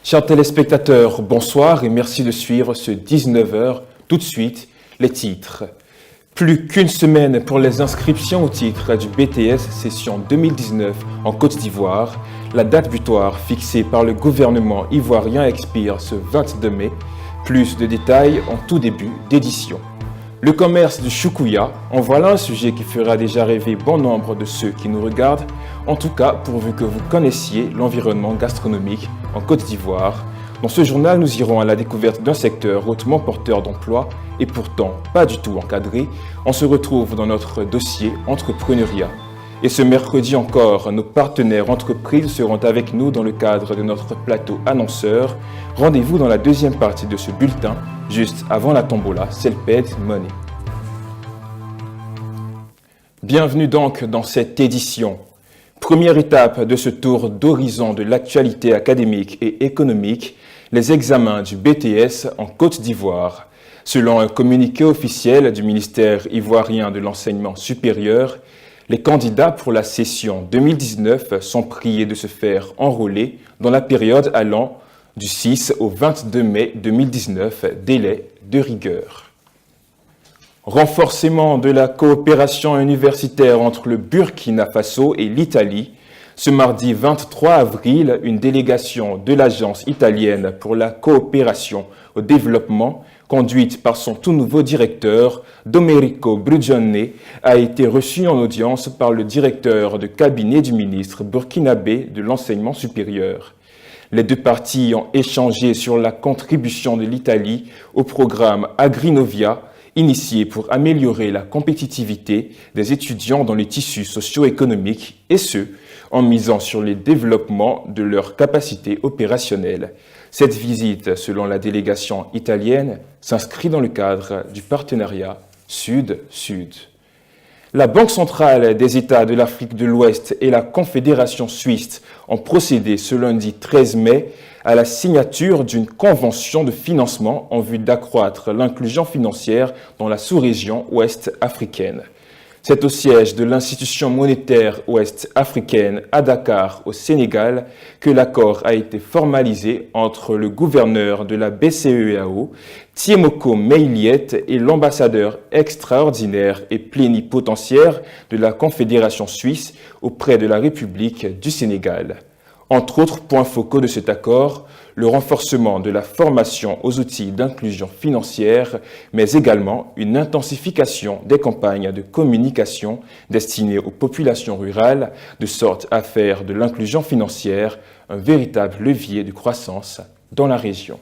Chers téléspectateurs, bonsoir et merci de suivre ce 19h. Tout de suite, les titres. Plus qu'une semaine pour les inscriptions au titre du BTS session 2019 en Côte d'Ivoire. La date butoir fixée par le gouvernement ivoirien expire ce 22 mai. Plus de détails en tout début d'édition. Le commerce du choukouya, en voilà un sujet qui fera déjà rêver bon nombre de ceux qui nous regardent, en tout cas pourvu que vous connaissiez l'environnement gastronomique en Côte d'Ivoire. Dans ce journal, nous irons à la découverte d'un secteur hautement porteur d'emplois et pourtant pas du tout encadré. On se retrouve dans notre dossier entrepreneuriat. Et ce mercredi encore, nos partenaires entreprises seront avec nous dans le cadre de notre plateau annonceur. Rendez-vous dans la deuxième partie de ce bulletin, juste avant la tombola Selped Money. Bienvenue donc dans cette édition. Première étape de ce tour d'horizon de l'actualité académique et économique, les examens du BTS en Côte d'Ivoire. Selon un communiqué officiel du ministère ivoirien de l'enseignement supérieur, les candidats pour la session 2019 sont priés de se faire enrôler dans la période allant du 6 au 22 mai 2019, délai de rigueur. Renforcement de la coopération universitaire entre le Burkina Faso et l'Italie. Ce mardi 23 avril, une délégation de l'Agence italienne pour la coopération au développement, conduite par son tout nouveau directeur, Domenico Brugione, a été reçue en audience par le directeur de cabinet du ministre burkinabé de l'enseignement supérieur. Les deux parties ont échangé sur la contribution de l'Italie au programme Agrinovia, initié pour améliorer la compétitivité des étudiants dans les tissus socio-économiques, et ce, en misant sur les développements de leurs capacités opérationnelles. Cette visite, selon la délégation italienne, s'inscrit dans le cadre du partenariat Sud-Sud. La Banque centrale des États de l'Afrique de l'Ouest et la Confédération suisse ont procédé ce lundi 13 mai à la signature d'une convention de financement en vue d'accroître l'inclusion financière dans la sous-région ouest africaine. C'est au siège de l'institution monétaire ouest-africaine à Dakar, au Sénégal, que l'accord a été formalisé entre le gouverneur de la BCEAO, Thiemoko Meiliet, et l'ambassadeur extraordinaire et plénipotentiaire de la Confédération suisse auprès de la République du Sénégal. Entre autres points focaux de cet accord, le renforcement de la formation aux outils d'inclusion financière, mais également une intensification des campagnes de communication destinées aux populations rurales, de sorte à faire de l'inclusion financière un véritable levier de croissance dans la région.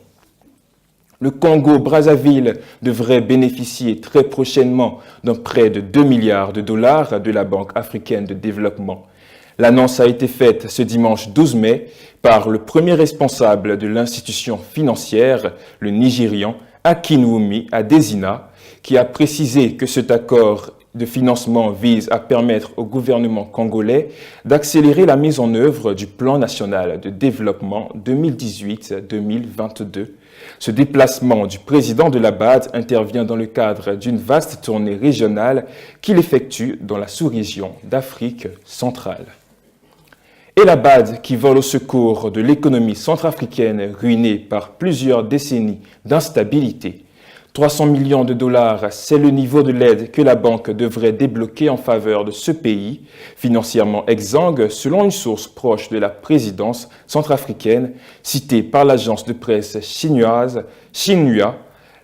Le Congo-Brazzaville devrait bénéficier très prochainement d'un prêt de 2 milliards de dollars de la Banque africaine de développement. L'annonce a été faite ce dimanche 12 mai par le premier responsable de l'institution financière, le Nigérian Akinwumi Adesina, qui a précisé que cet accord de financement vise à permettre au gouvernement congolais d'accélérer la mise en œuvre du plan national de développement 2018-2022. Ce déplacement du président de la BAD intervient dans le cadre d'une vaste tournée régionale qu'il effectue dans la sous-région d'Afrique centrale. Et la BAD qui vole au secours de l'économie centrafricaine ruinée par plusieurs décennies d'instabilité. 300 millions de dollars, c'est le niveau de l'aide que la banque devrait débloquer en faveur de ce pays, financièrement exsangue selon une source proche de la présidence centrafricaine, citée par l'agence de presse chinoise Xinhua.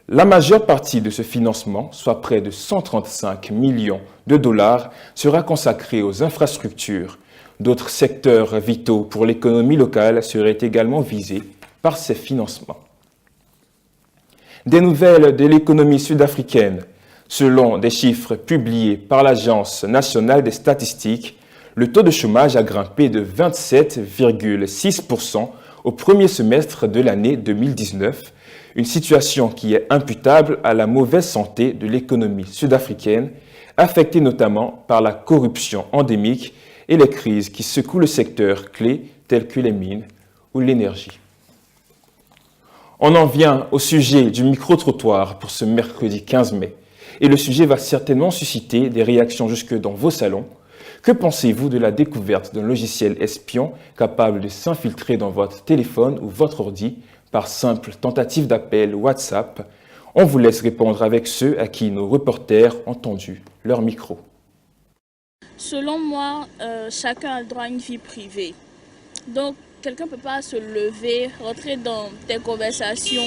La majeure partie de ce financement, soit près de 135 millions de dollars, sera consacrée aux infrastructures. D'autres secteurs vitaux pour l'économie locale seraient également visés par ces financements. Des nouvelles de l'économie sud-africaine. Selon des chiffres publiés par l'Agence nationale des statistiques, le taux de chômage a grimpé de 27,6% au premier semestre de l'année 2019, une situation qui est imputable à la mauvaise santé de l'économie sud-africaine, affectée notamment par la corruption endémique et les crises qui secouent le secteur clé telles que les mines ou l'énergie. On en vient au sujet du micro-trottoir pour ce mercredi 15 mai. Et le sujet va certainement susciter des réactions jusque dans vos salons. Que pensez-vous de la découverte d'un logiciel espion capable de s'infiltrer dans votre téléphone ou votre ordi par simple tentative d'appel WhatsApp? On vous laisse répondre avec ceux à qui nos reporters ont tendu leur micro. Selon moi, chacun a le droit à une vie privée. Donc, quelqu'un ne peut pas se lever, rentrer dans tes conversations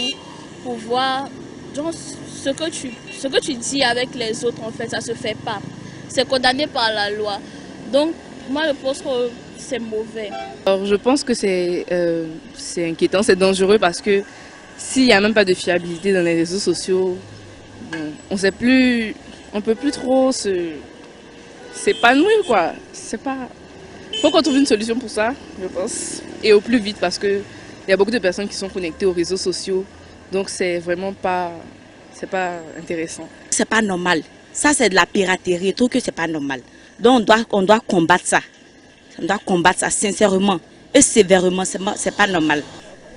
pour voir genre, ce que tu dis avec les autres. En fait, ça ne se fait pas. C'est condamné par la loi. Donc, moi, je pense que c'est mauvais. Alors, je pense que c'est inquiétant, c'est dangereux parce que s'il n'y a même pas de fiabilité dans les réseaux sociaux, bon, on ne peut plus trop s'épanouir, quoi. Faut qu'on trouve une solution pour ça, je pense, et au plus vite parce que il y a beaucoup de personnes qui sont connectées aux réseaux sociaux, donc c'est pas intéressant. C'est pas normal. Ça c'est de la piraterie, je trouve que c'est pas normal. Donc on doit combattre ça. On doit combattre ça sincèrement et sévèrement, c'est pas normal.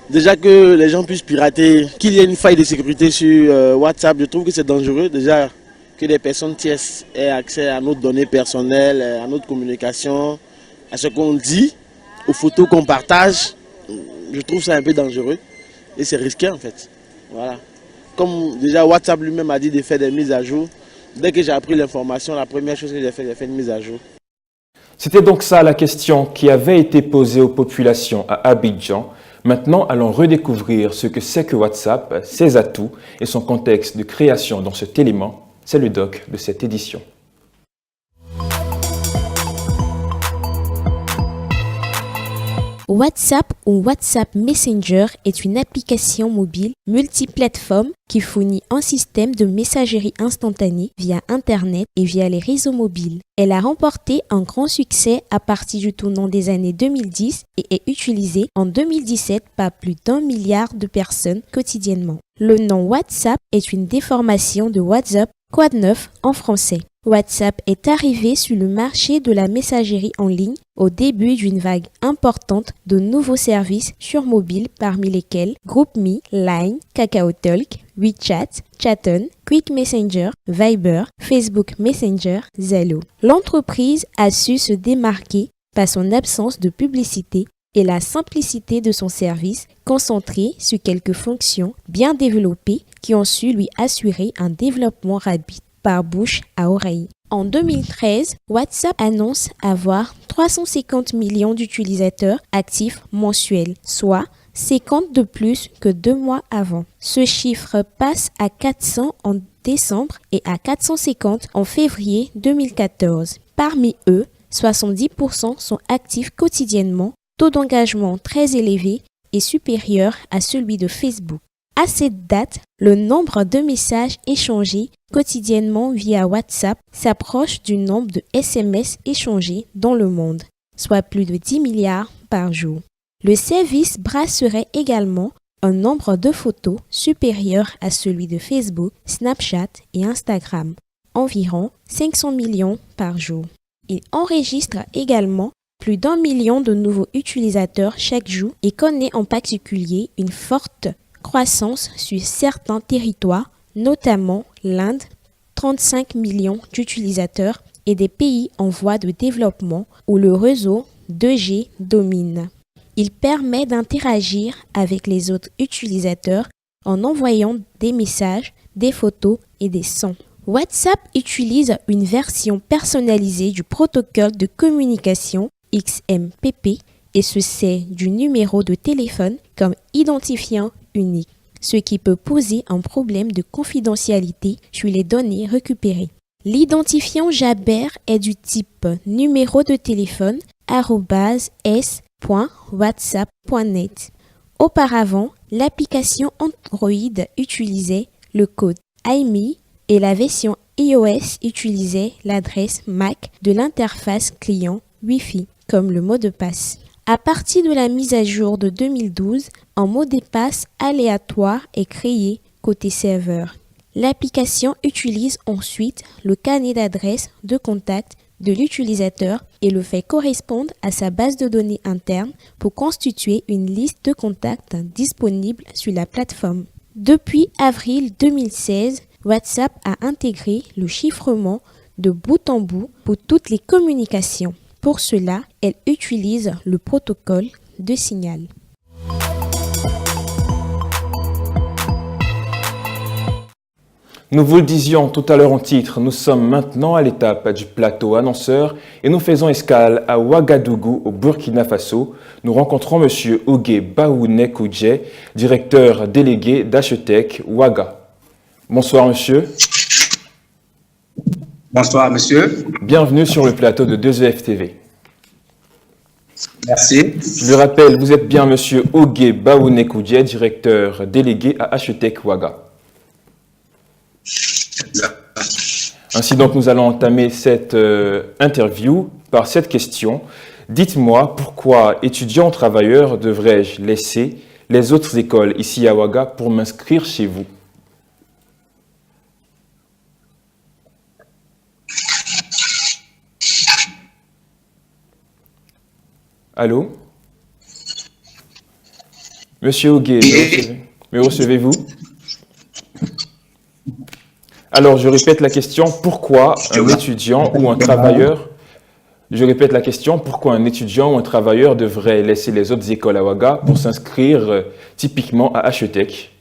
Déjà que les gens puissent pirater, qu'il y ait une faille de sécurité sur WhatsApp, je trouve que c'est dangereux. Déjà que des personnes tierces aient accès à nos données personnelles, à notre communication, à ce qu'on dit, aux photos qu'on partage, je trouve ça un peu dangereux et c'est risqué en fait. Voilà. Comme déjà WhatsApp lui-même a dit de faire des mises à jour, dès que j'ai appris l'information, la première chose que j'ai fait une mise à jour. C'était donc ça la question qui avait été posée aux populations à Abidjan. Maintenant, allons redécouvrir ce que c'est que WhatsApp, ses atouts et son contexte de création dans cet élément. C'est le doc de cette édition. WhatsApp ou WhatsApp Messenger est une application mobile multiplateforme qui fournit un système de messagerie instantanée via Internet et via les réseaux mobiles. Elle a remporté un grand succès à partir du tournant des années 2010 et est utilisée en 2017 par plus d'1 milliard de personnes quotidiennement. Le nom WhatsApp est une déformation de WhatsApp, quoi de neuf en français. WhatsApp est arrivé sur le marché de la messagerie en ligne au début d'une vague importante de nouveaux services sur mobile parmi lesquels GroupMe, Line, KakaoTalk, WeChat, Chaton, Quick Messenger, Viber, Facebook Messenger, Zello. L'entreprise a su se démarquer par son absence de publicité et la simplicité de son service concentré sur quelques fonctions bien développées qui ont su lui assurer un développement rapide par bouche à oreille. En 2013, WhatsApp annonce avoir 350 millions d'utilisateurs actifs mensuels, soit 50 de plus que 2 mois avant. Ce chiffre passe à 400 en décembre et à 450 en février 2014. Parmi eux, 70% sont actifs quotidiennement, taux d'engagement très élevé et supérieur à celui de Facebook. À cette date, le nombre de messages échangés quotidiennement via WhatsApp s'approche du nombre de SMS échangés dans le monde, soit plus de 10 milliards par jour. Le service brasserait également un nombre de photos supérieur à celui de Facebook, Snapchat et Instagram, environ 500 millions par jour. Il enregistre également plus d'1 million de nouveaux utilisateurs chaque jour et connaît en particulier une forte croissance sur certains territoires, notamment l'Inde, 35 millions d'utilisateurs et des pays en voie de développement où le réseau 2G domine. Il permet d'interagir avec les autres utilisateurs en envoyant des messages, des photos et des sons. WhatsApp utilise une version personnalisée du protocole de communication XMPP et se sert du numéro de téléphone comme identifiant unique, ce qui peut poser un problème de confidentialité sur les données récupérées. L'identifiant Jabber est du type numéro de téléphone @s.whatsapp.net. Auparavant, l'application Android utilisait le code IMEI et la version iOS utilisait l'adresse MAC de l'interface client Wi-Fi comme le mot de passe. À partir de la mise à jour de 2012, un mot de passe aléatoire est créé côté serveur. L'application utilise ensuite le carnet d'adresse de contact de l'utilisateur et le fait correspondre à sa base de données interne pour constituer une liste de contacts disponibles sur la plateforme. Depuis avril 2016, WhatsApp a intégré le chiffrement de bout en bout pour toutes les communications. Pour cela, elle utilise le protocole de signal. Nous vous le disions tout à l'heure en titre, nous sommes maintenant à l'étape du plateau annonceur et nous faisons escale à Ouagadougou au Burkina Faso. Nous rencontrons M. Ogué Baouné Koudjé, directeur délégué d'Achetec Ouaga. Bonsoir monsieur. Bonsoir monsieur. Bienvenue sur le plateau de 2EF TV. Merci. Je le rappelle, vous êtes bien M. Ogué Baouné Koudjé, directeur délégué à Achetec Ouaga. Ainsi donc, nous allons entamer cette interview par cette question. Dites-moi, pourquoi étudiants travailleurs devrais-je laisser les autres écoles ici à Ouaga pour m'inscrire chez vous? Allô? Monsieur Ogué, me recevez-vous? Alors, je répète la question, pourquoi un étudiant ou un travailleur, devrait laisser les autres écoles à Ouaga pour s'inscrire typiquement à Achetec?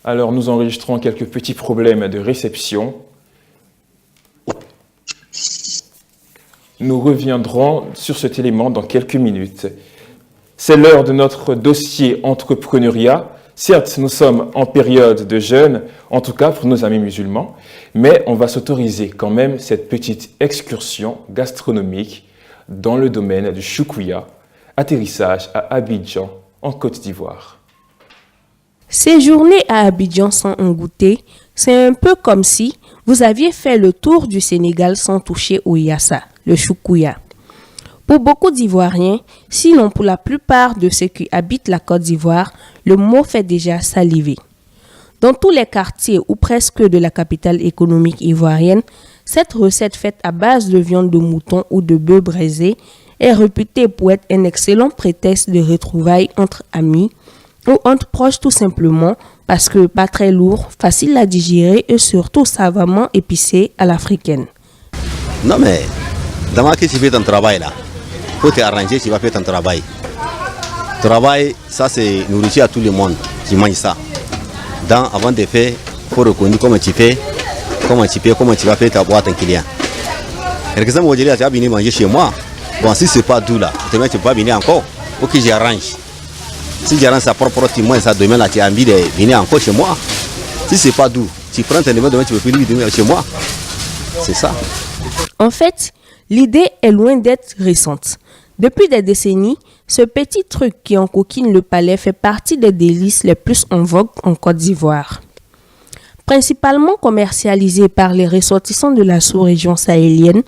Alors, nous enregistrons quelques petits problèmes de réception. Nous reviendrons sur cet élément dans quelques minutes. C'est l'heure de notre dossier entrepreneuriat. Certes, nous sommes en période de jeûne, en tout cas pour nos amis musulmans, mais on va s'autoriser quand même cette petite excursion gastronomique dans le domaine du choukouya, atterrissage à Abidjan, en Côte d'Ivoire. Séjourner à Abidjan sans en goûter, c'est un peu comme si vous aviez fait le tour du Sénégal sans toucher au yassa, le choukouya. Pour beaucoup d'Ivoiriens, sinon pour la plupart de ceux qui habitent la Côte d'Ivoire, le mot fait déjà saliver. Dans tous les quartiers ou presque de la capitale économique ivoirienne, cette recette faite à base de viande de mouton ou de bœuf braisé est réputée pour être un excellent prétexte de retrouvailles entre amis ou entre proches tout simplement parce que pas très lourd, facile à digérer et surtout savamment épicé à l'africaine. Non mais, d'abord que tu fais ton travail là, faut t'arranger, tu vas faire ton travail. Travail, ça c'est nourriture à tout le monde qui mange ça. Avant de faire, il faut reconnaître comment tu fais, comment tu vas faire ta boîte à un client. Par exemple, aujourd'hui, tu vas venir manger chez moi. Bon, si c'est pas doux là, demain tu peux pas venir encore. Faut que j'arrange. Si j'arrange sa propre témoin, ça demain là, tu as envie de venir encore chez moi. Si c'est pas doux, tu prends ton numéro, demain tu peux venir chez moi. C'est ça. En fait, l'idée est loin d'être récente. Depuis des décennies, ce petit truc qui encoquine le palais fait partie des délices les plus en vogue en Côte d'Ivoire. Principalement commercialisé par les ressortissants de la sous-région sahélienne,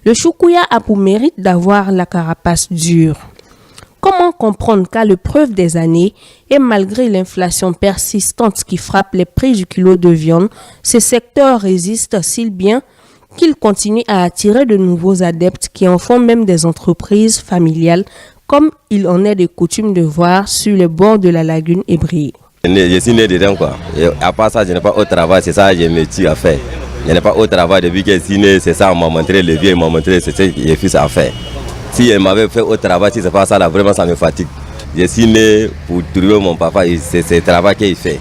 le choukouya a pour mérite d'avoir la carapace dure. Comment comprendre qu'à l'épreuve des années, et malgré l'inflation persistante qui frappe les prix du kilo de viande, ce secteur résiste si bien qu'il continue à attirer de nouveaux adeptes qui en font même des entreprises familiales, comme il en est de coutume de voir sur les bords de la lagune Ébrié. Je suis né dedans quoi. Et à part ça, je n'ai pas au travail, c'est ça que j'ai métier à faire. Je n'ai pas au travail depuis que je suis né, c'est ça, on m'a montré, le vieux m'a montré, c'est ce que j'ai fait à faire. Si elle m'avait fait au travail, si c'est pas ça là, vraiment ça me fatigue. Je suis né pour trouver mon papa, c'est ce travail qu'il fait.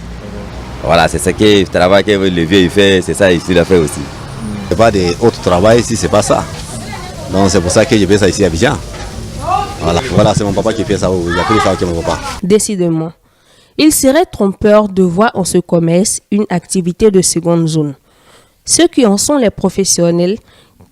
Voilà, c'est ce que le travail que le vieux il fait, c'est ça qu'il a fait aussi. C'est pas d'autre travail ici, c'est pas ça. Donc c'est pour ça que je fais ça ici à Abidjan. Voilà, c'est mon papa qui fait ça, il a fait ça avec mon papa. Décidément, il serait trompeur de voir en ce commerce une activité de seconde zone. Ceux qui en sont les professionnels,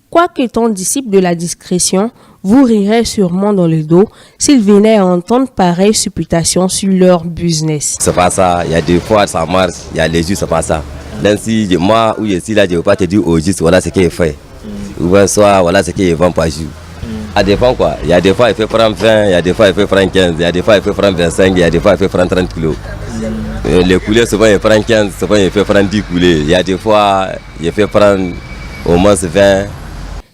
quoique étant disciples de la discrétion, vous rirez sûrement dans le dos s'ils venaient à entendre pareille supputation sur leur business. C'est pas ça, il y a des fois ça marche, il y a les jours c'est pas ça. Même si moi où je suis là, je ne veux pas te dire au juste voilà ce qu'il fait. Ou bien soit voilà ce qu'il vend par jour. Ça dépend quoi. Il y a des fois il fait prendre 20, il y a des fois il fait prendre 15, il y a des fois il fait prendre 25, il y a des fois il fait prendre 30 kilos. Les coulées souvent il prend 15, souvent il fait prendre 10 coulées. Il y a des fois il fait prendre au moins 20.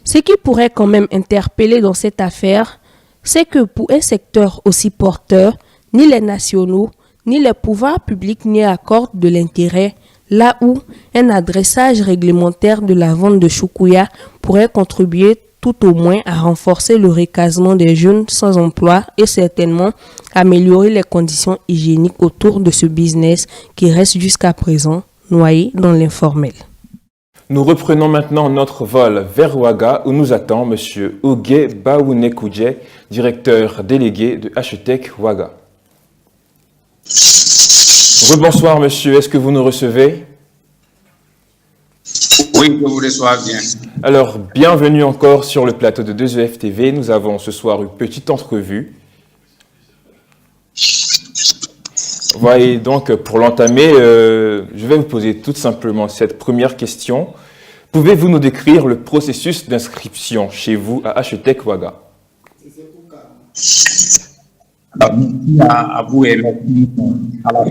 Ce qui pourrait quand même interpeller dans cette affaire, c'est que pour un secteur aussi porteur, ni les nationaux, ni les pouvoirs publics n'y accordent de l'intérêt, là où un adressage réglementaire de la vente de choukouya pourrait contribuer tout au moins à renforcer le recasement des jeunes sans emploi et certainement améliorer les conditions hygiéniques autour de ce business qui reste jusqu'à présent noyé dans l'informel. Nous reprenons maintenant notre vol vers Ouaga où nous attend M. Ogué Baounekoudié, directeur délégué de Achetec Ouaga. Rebonsoir monsieur, est-ce que vous nous recevez? Oui, je vous reçois bien. Alors, bienvenue encore sur le plateau de 2EF TV. Nous avons ce soir une petite entrevue. Voyez, donc, pour l'entamer, je vais vous poser tout simplement cette première question. Pouvez-vous nous décrire le processus d'inscription chez vous à Achetec Ouaga? Alors, merci à vous et merci à la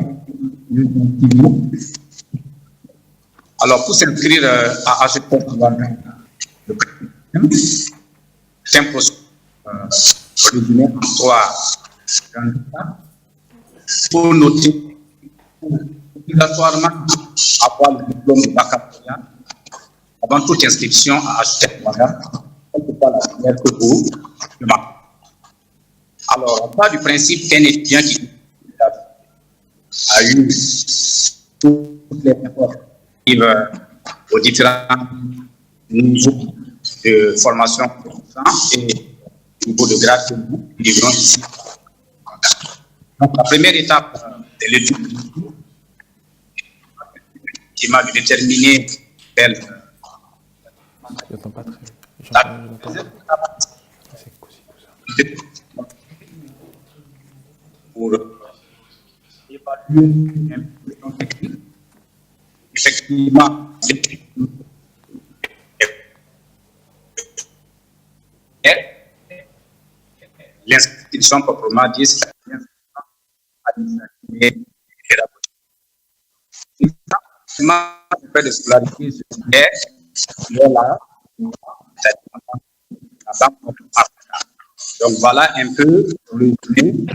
Alors, pour s'inscrire à Achetec Ouaga, c'est un processus résumé en 3 grandes étapes. Pour noter, obligatoirement avoir le diplôme de baccalauréat avant toute inscription à Achetec Ouaga, quelle que soit la filière que vous demandez. Alors, on part du principe qu'un étudiant qui a eu toutes les efforts aux différents niveaux de formation et niveau de grade que nous livrons ici. Donc, la première étape de l'étude qui m'a déterminé quelle pour évaluer l'implication technique. Effectivement, l'inscription proprement dit, c'est l'inscription administrative et pédagogique. Le fait de scolariser ce là, donc voilà un peu le résumé.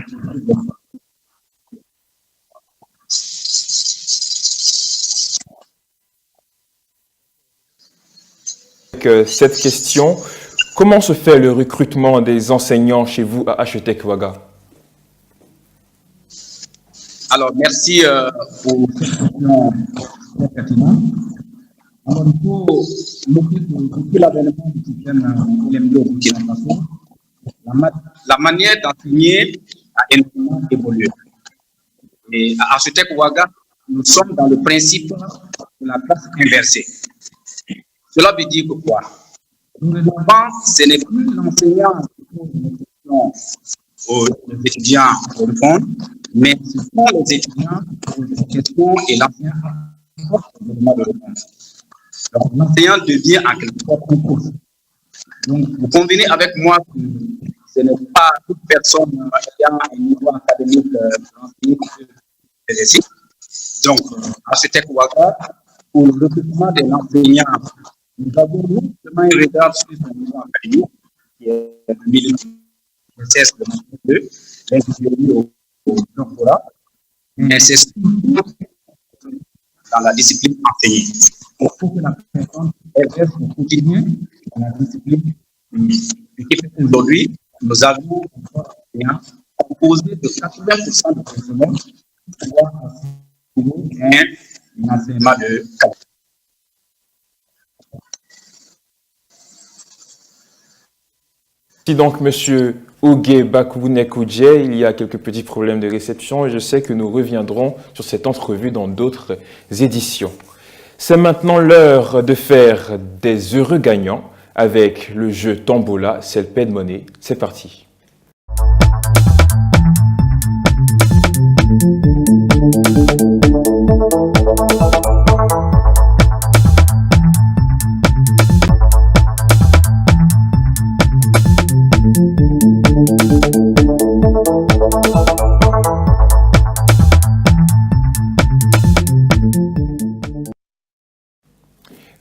Avec cette question, comment se fait le recrutement des enseignants chez vous à Achetec Ouaga? Alors, merci pour cette question très pertinente. Alors, depuis l'avènement du système LMD au Burkina Faso, la manière d'enseigner a énormément évolué. Et à Achetec Ouaga, nous sommes dans le principe de la classe inversée. Cela veut dire que quoi? Ce n'est plus l'enseignant qui pose des questions aux étudiants pour répondre, mais ce sont les étudiants qui posent des questions et l'enseignant apporte le moment de réponse. Donc, l'enseignant devient en quelque sorte un coach. Donc, vous convenez avec moi que ce n'est pas toute personne ayant un niveau académique d'enseigner qui peut l'exercer. Donc, à Achetec Ouaga, pour le recrutement de l'enseignant, nous avons non seulement un regard sur son niveau académique, qui est de 2016 de l'ingénierie au doctorat, mais c'est surtout dans la discipline enseignée. Il faut que la personne exerce au quotidien dans la discipline. Ce qui fait qu'aujourd'hui, nous avons composé de 80% de personnel pour pouvoir assurer un enseignement de qualité. Si donc Monsieur Ogué Baounekoudié, il y a quelques petits problèmes de réception et je sais que nous reviendrons sur cette entrevue dans d'autres éditions. C'est maintenant l'heure de faire des heureux gagnants avec le jeu Tombola, c'est le paie de monnaie. C'est parti.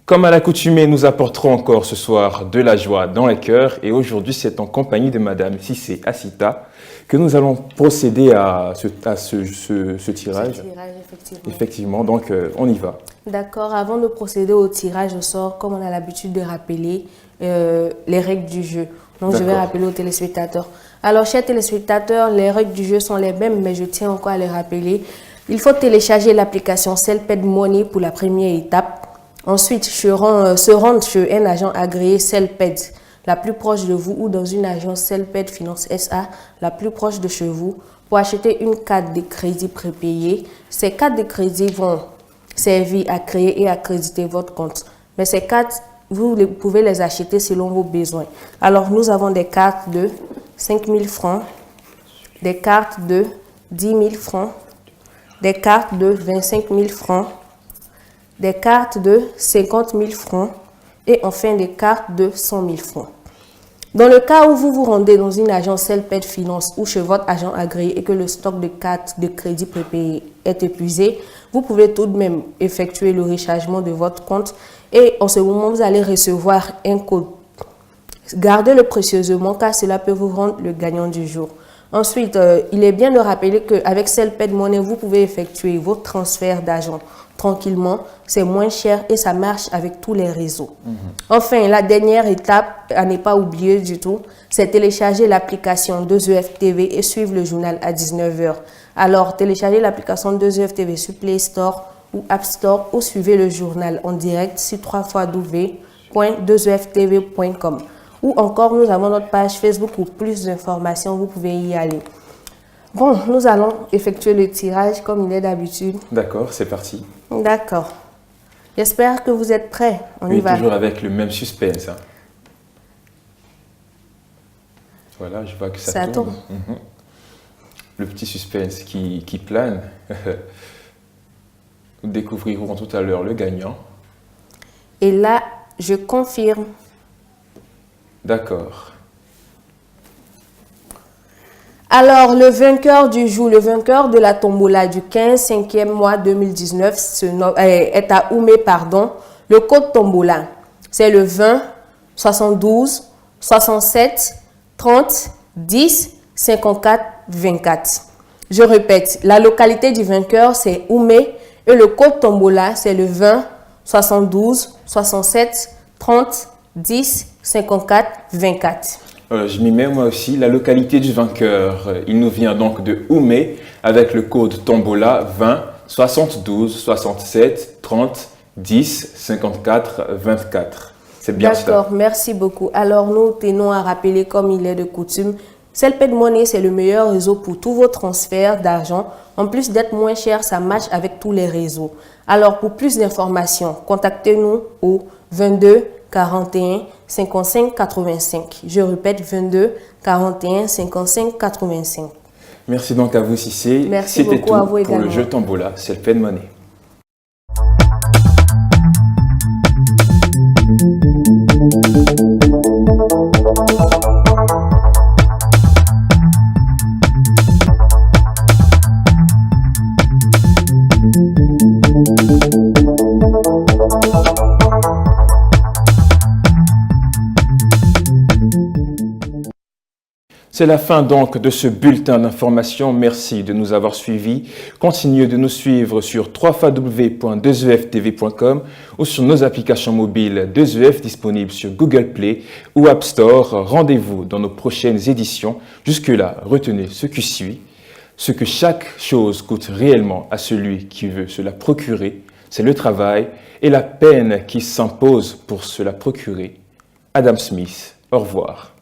Comme à l'accoutumée, nous apporterons encore ce soir de la joie dans les cœurs et aujourd'hui c'est en compagnie de Madame Cissé Assita que nous allons procéder à ce tirage. Effectivement, donc on y va. D'accord, avant de procéder au tirage au sort, comme on a l'habitude de rappeler les règles du jeu. Donc je vais rappeler aux téléspectateurs. Alors chers téléspectateurs, les règles du jeu sont les mêmes mais je tiens encore à les rappeler. Il faut télécharger l'application Cellped Money pour la première étape. Ensuite, se rendre chez un agent agréé Cellped, la plus proche de vous, ou dans une agence Cellped Finance SA, la plus proche de chez vous, pour acheter une carte de crédit prépayée. Ces cartes de crédit vont servir à créer et à créditer votre compte. Mais ces cartes, vous pouvez les acheter selon vos besoins. Alors, nous avons des cartes de 5 000 francs, des cartes de 10 000 francs, des cartes de 25 000 francs, des cartes de 50 000 francs et enfin des cartes de 100 000 francs. Dans le cas où vous vous rendez dans une agence Cellped Finance ou chez votre agent agréé et que le stock de cartes de crédit prépayées est épuisé, vous pouvez tout de même effectuer le rechargement de votre compte et en ce moment, vous allez recevoir un code. Gardez-le précieusement car cela peut vous rendre le gagnant du jour. Ensuite, il est bien de rappeler qu'avec Cellped Money, vous pouvez effectuer vos transferts d'argent tranquillement, c'est moins cher et ça marche avec tous les réseaux. Enfin, la dernière étape à ne pas oublier du tout, c'est télécharger l'application 2EF TV et suivre le journal à 19 h. Alors, téléchargez l'application 2EF TV sur Play Store ou App Store ou suivez le journal en direct sur www.2eftv.com. Ou encore, nous avons notre page Facebook pour plus d'informations, vous pouvez y aller. Bon, nous allons effectuer le tirage comme il est d'habitude. D'accord, c'est parti. D'accord. J'espère que vous êtes prêts. On y va. Toujours avec le même suspense. Hein. Voilà, je vois que ça tourne. Le petit suspense qui plane. Nous découvrirons tout à l'heure le gagnant. Et là, je confirme. D'accord. Alors, le vainqueur du jour, le vainqueur de la tombola du 15/5e mois 2019 est à Oumé, pardon. Le code tombola, c'est le 20 72 67 30 10 54 24. Je répète, la localité du vainqueur, c'est Oumé et le code tombola, c'est le 20 72 67 30 10 54 24. Je m'y mets moi aussi. La localité du vainqueur, il nous vient donc de Oumé avec le code Tombola 20 72 67 30 10 54 24. C'est bien ça. D'accord, merci beaucoup. Alors nous tenons à rappeler comme il est de coutume, Cellped Money c'est le meilleur réseau pour tous vos transferts d'argent. En plus d'être moins cher, ça marche avec tous les réseaux. Alors pour plus d'informations, contactez-nous au 22 41 55 85. Je répète 22 41 55 85. Merci donc à vous Cissé. Merci beaucoup à vous pour également. le jeu Tombola, Cellped Money. C'est la fin donc de ce bulletin d'information. Merci de nous avoir suivis. Continuez de nous suivre sur www.2eftv.com ou sur nos applications mobiles 2EF disponibles sur Google Play ou App Store. Rendez-vous dans nos prochaines éditions. Jusque-là, retenez ce qui suit. Ce que chaque chose coûte réellement à celui qui veut se la procurer, c'est le travail et la peine qui s'impose pour se la procurer. Adam Smith, au revoir.